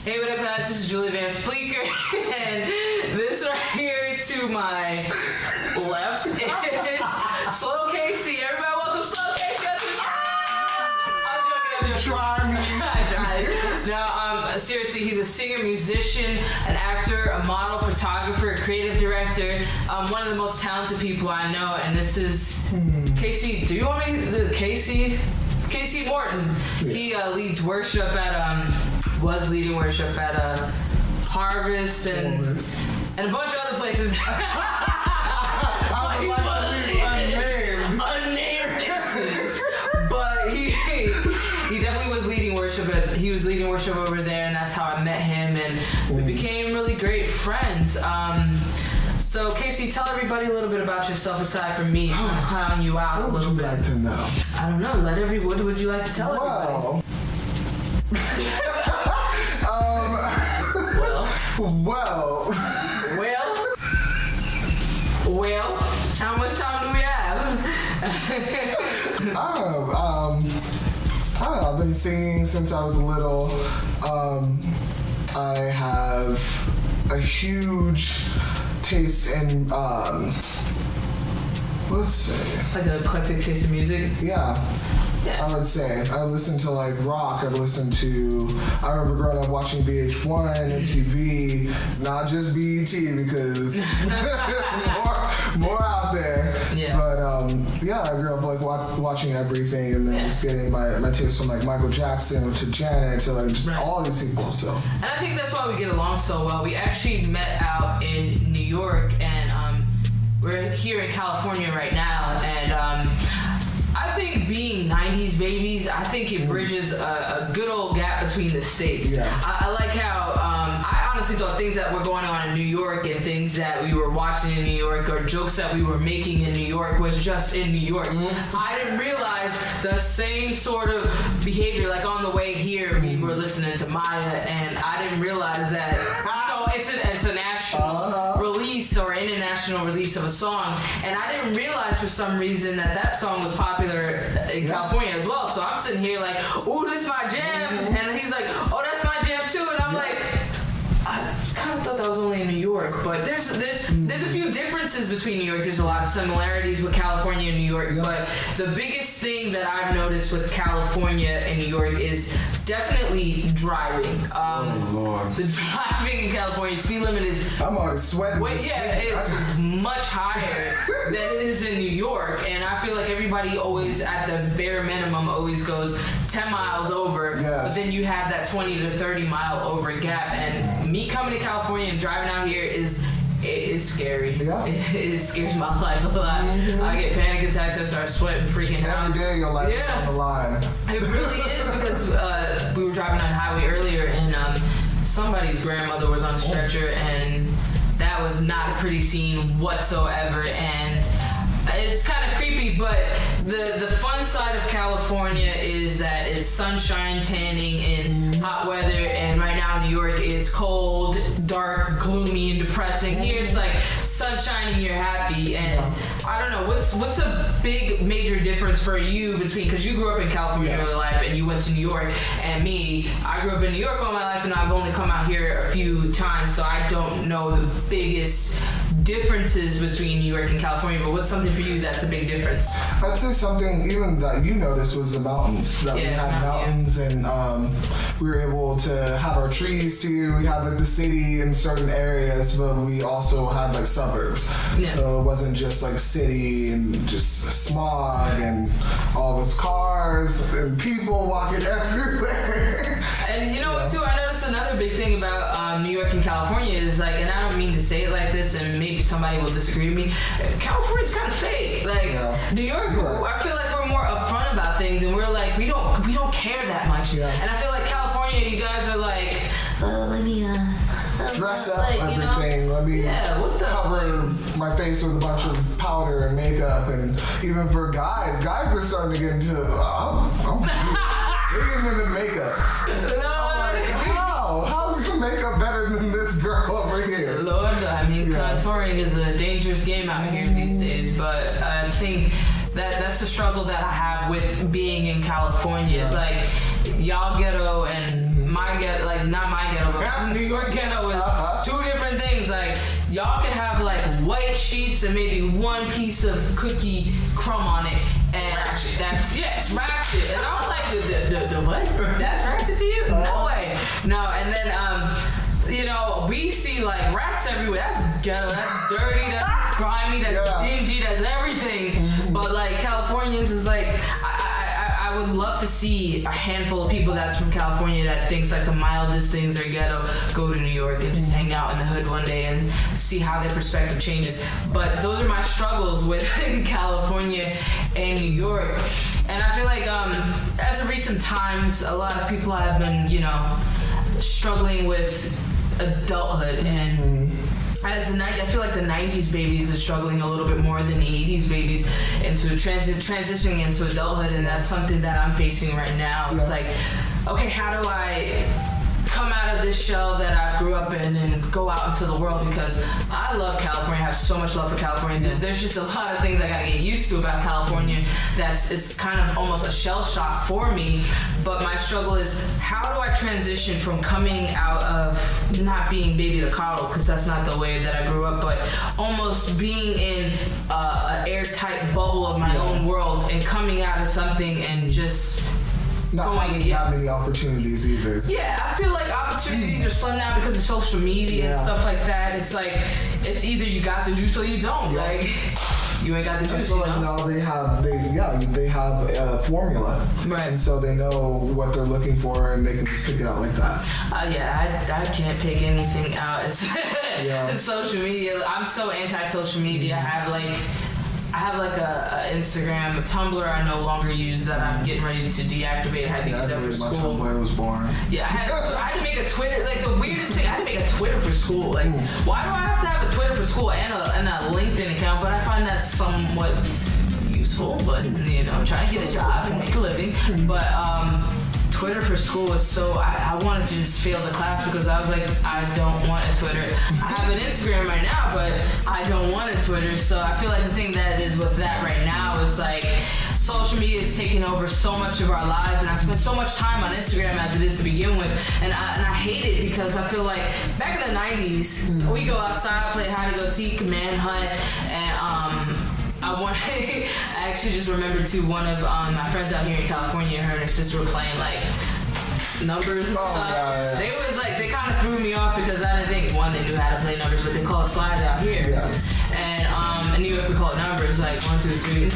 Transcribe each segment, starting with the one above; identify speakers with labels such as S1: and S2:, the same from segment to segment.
S1: Hey, what up, guys? This is Julie Van Spleeker, and this right here to my left is Slow Casey. Everybody, welcome Slow Casey. I'm joking.
S2: Try me.
S1: I tried. No, seriously, he's a singer, musician, an actor, a model, photographer, a creative director. One of the most talented people I know, and this is Casey. Do you want me to Casey Morton?
S2: Yeah.
S1: He leads worship at was leading worship at Harvest and a bunch of other places.
S2: I would like to leave
S1: unnamed. But he definitely was leading worship. He was leading worship over there, and that's how I met him, and we became really great friends. So, Casey, tell everybody a little bit about yourself aside from me trying to clown you out a little bit.
S2: What would you like to know?
S1: I don't know. What would you like to tell everybody?
S2: Well,
S1: how much time do we have?
S2: I've been singing since I was little. I have a huge taste in, let's say.
S1: Like an eclectic taste of music?
S2: Yeah. I would say. I listen to like rock. I remember growing up watching VH1, MTV, not just BET because more out there.
S1: Yeah.
S2: But I grew up like watching everything, and then just getting my taste from like Michael Jackson to Janet to like just all these people. So.
S1: And I think that's why we get along so well. We actually met out in New York, and we're here in California right now, and I think being 90s babies, I think it bridges a good old gap between the states.
S2: Yeah.
S1: I like how, I honestly thought things that were going on in New York and things that we were watching in New York or jokes that we were making in New York was just in New York. I didn't realize the same sort of behavior, like on the way here, we were listening to Maya, and I didn't realize that, it's a national release or international release of a song, and I didn't realize for some reason that song was popular in California as well. So I'm sitting here like, ooh, this is my jam, and he's like, oh, that's my jam too, and I'm like, I kind of thought that was only in New York, but there's a few differences between New York. There's a lot of similarities with California and New York, but the biggest thing that I've noticed with California and New York is definitely driving.
S2: Lord.
S1: The driving in California, speed limit is...
S2: I'm already sweating.
S1: It's much higher than it is in New York, and I feel like everybody always, at the bare minimum, always goes 10 miles over, but then you have that 20 to 30 mile over gap, and me coming to California and driving out here is scary. Yeah. It scares my life a lot. I get panic attacks, I start sweating, freaking out.
S2: Every day your life is on the line.
S1: It really is, because we were driving on the highway earlier, and somebody's grandmother was on a stretcher, and that was not a pretty scene whatsoever, and it's kind of creepy, but the fun side of California is that it's sunshine, tanning, and hot weather, and right now in New York it's cold, dark, gloomy, and depressing. Here it's like sunshine and you're happy, and I don't know, what's a big major difference for you between, because you grew up in California your life and you went to New York, and me, I grew up in New York all my life and I've only come out here a few times, so I don't know the biggest differences between New York and California, but what's something for you that's a big difference?
S2: I'd say something even that you noticed was the mountains. That we had mountains, and we were able to have our trees too. We had like the city in certain areas, but we also had like suburbs. Yeah. So it wasn't just like city and just smog and all those cars and people walking everywhere.
S1: And you know what too, I noticed another big thing about New York and California is like, and I don't mean to say it like this, and maybe somebody will disagree with me, California's kind of fake. Like New York, I feel like we're more upfront about things, and we're like, we don't care that much. And I feel like California, you guys are like, let me
S2: dress up, like, everything. Let me cover my face with a bunch of powder and makeup, and even for guys are starting to get into. They're getting into makeup. How's your makeup better than this girl over here?
S1: Lord, I mean, contouring is a dangerous game out here these days, but I think that's the struggle that I have with being in California. It's like, y'all ghetto and my ghetto, like not my ghetto, but New York ghetto is two different things. Like y'all can have like white sheets and maybe one piece of cookie crumb on it, and that's it's ratchet. And I was like, the what? That's ratchet to you? No way. No. And then you know, we see like rats everywhere. That's ghetto. That's dirty. That's grimy. That's dingy. That's everything. But like Californians is like, I would love to see a handful of people that's from California that thinks like the mildest things are ghetto go to New York and just hang out in the hood one day and see how their perspective changes. But those are my struggles with California and New York. And I feel like as of recent times, a lot of people have been, you know, struggling with adulthood, and I feel like the 90s babies are struggling a little bit more than the 80s babies into transitioning into adulthood, and that's something that I'm facing right now. It's like, okay, how do I come out of this shell that I grew up in and go out into the world? Because I love California. I have so much love for California. There's just a lot of things I gotta get used to about California it's kind of almost a shell shock for me. But my struggle is, how do I transition from coming out of not being baby to coddle, because that's not the way that I grew up, but almost being in an airtight bubble of my own world and coming out of something and just
S2: not having that many opportunities either. Yeah,
S1: I feel like opportunities are slim now because of social media and stuff like that. It's like, it's either you got the juice or you don't. Like, you ain't got the juice,
S2: you know? No, they have a formula.
S1: Right.
S2: And so they know what they're looking for and they can just pick it out like that.
S1: I can't pick anything out. It's social media. I'm so anti-social media. I have like a Instagram, a Tumblr I no longer use that I'm getting ready to deactivate. I had to use that for school.
S2: My Tumblr was boring.
S1: Yeah, I had to make a Twitter. Like the weirdest thing, I had to make a Twitter for school. Like, why do I have to have a Twitter for school and a LinkedIn account? But I find that somewhat useful. But you know, I'm trying to get a job and make a living. But Twitter for school was so, I wanted to just fail the class because I was like, I don't want a Twitter. I have an Instagram right now, but I don't want a Twitter. So I feel like the thing that is with that right now is like, social media is taking over so much of our lives, and I spend so much time on Instagram as it is to begin with, and I hate it because I feel like back in the 90s, we go outside, play hide and go seek, manhunt, and I actually just remembered too, one of my friends out here in California, her and her sister were playing like numbers and stuff. Yeah. They kind of threw me off because I didn't think, one, they knew how to play numbers, but they call it slides out here. Yeah. And in New York we call it numbers, like 1, 2, 3.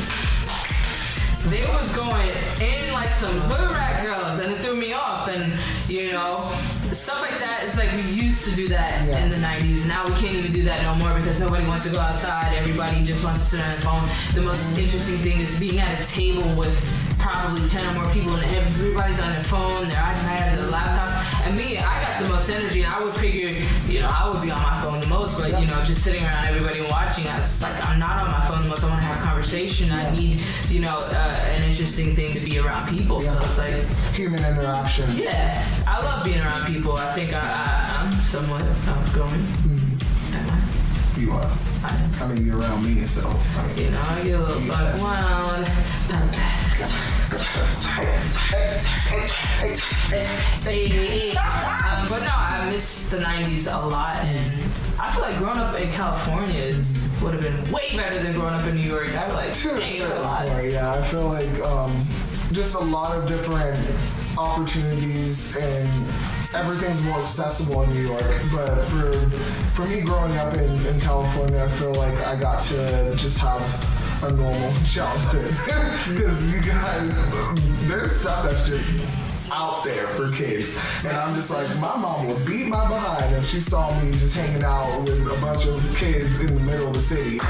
S1: They was going in like some hood rat girls, and it threw me off, and you know, stuff like that. It's like we used to do that in the 90s. Now we can't even do that no more because nobody wants to go outside. Everybody just wants to sit on their phone. The most interesting thing is being at a table with probably 10 or more people, and everybody's on their phone, their iPads, their laptop. And me, I got the most energy, and I would figure, you know, I would be on my phone the most, but you know, just sitting around everybody watching, it's like I'm not on my phone the most. I want to have a conversation. I need, you know, an interesting thing to be around people. So it's like
S2: human interaction.
S1: Yeah, I love being around people. I think I'm somewhat outgoing. Am I?
S2: You are. I mean, you're around me, so I mean,
S1: you know, I get a little buck wild. But no, I miss the 90s a lot, and I feel like growing up in California would have been way better than growing up in New York. I like hanging a lot.
S2: Yeah, I feel like just a lot of different opportunities, and everything's more accessible in New York. But for me growing up in California, I feel like I got to just have a normal childhood. Because you guys, there's stuff that's just out there for kids, and I'm just like, my mom would beat my behind if she saw me just hanging out with a bunch of kids in the middle of the city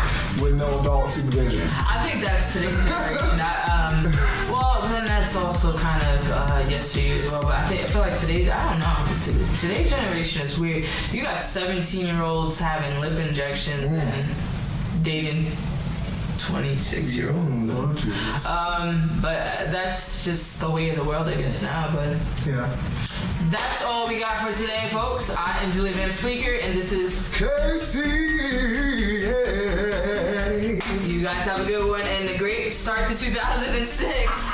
S2: with no adult supervision.
S1: I think that's today's generation. Well, then that's also kind of yesterday as well, but I feel like today's generation is weird. You got 17-year-olds having lip injections and dating 26-year-olds. But that's just the way of the world, I guess, now. But
S2: yeah,
S1: that's all we got for today, folks. I am Julie Van Speaker, and this is
S2: Casey.
S1: You guys have a good one and a great start to 2006.